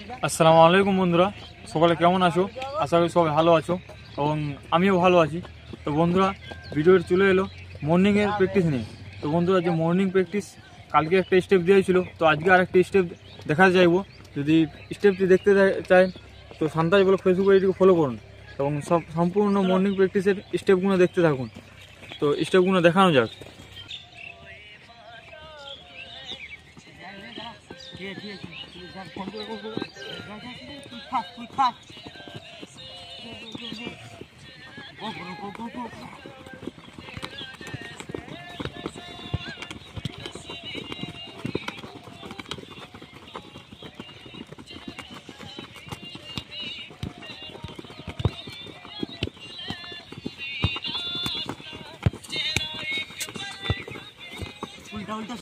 আসসালামু আলাইকুম বন্ধুরা, সকলে কেমন আছো? আশা করি সবাই ভালো আছো এবং আমিও ভালো আছি। তো বন্ধুরা, ভিডিওর চলে এলো মর্নিংয়ের প্র্যাকটিস নিয়ে। তো বন্ধুরা, যে মর্নিং প্র্যাকটিস কালকে একটা স্টেপ দিয়েছিল, তো আজকে আরেকটা স্টেপ দেখাতে চাইবো। যদি স্টেপটি দেখতে চায় তো সান্তাজ ব্লগ ফেসবুক পেজটিকে ফলো করুন এবং সম্পূর্ণ মর্নিং প্র্যাকটিসের স্টেপগুলো দেখতে থাকুন। তো স্টেপগুলো দেখানো যাক। উল্টা উল্টা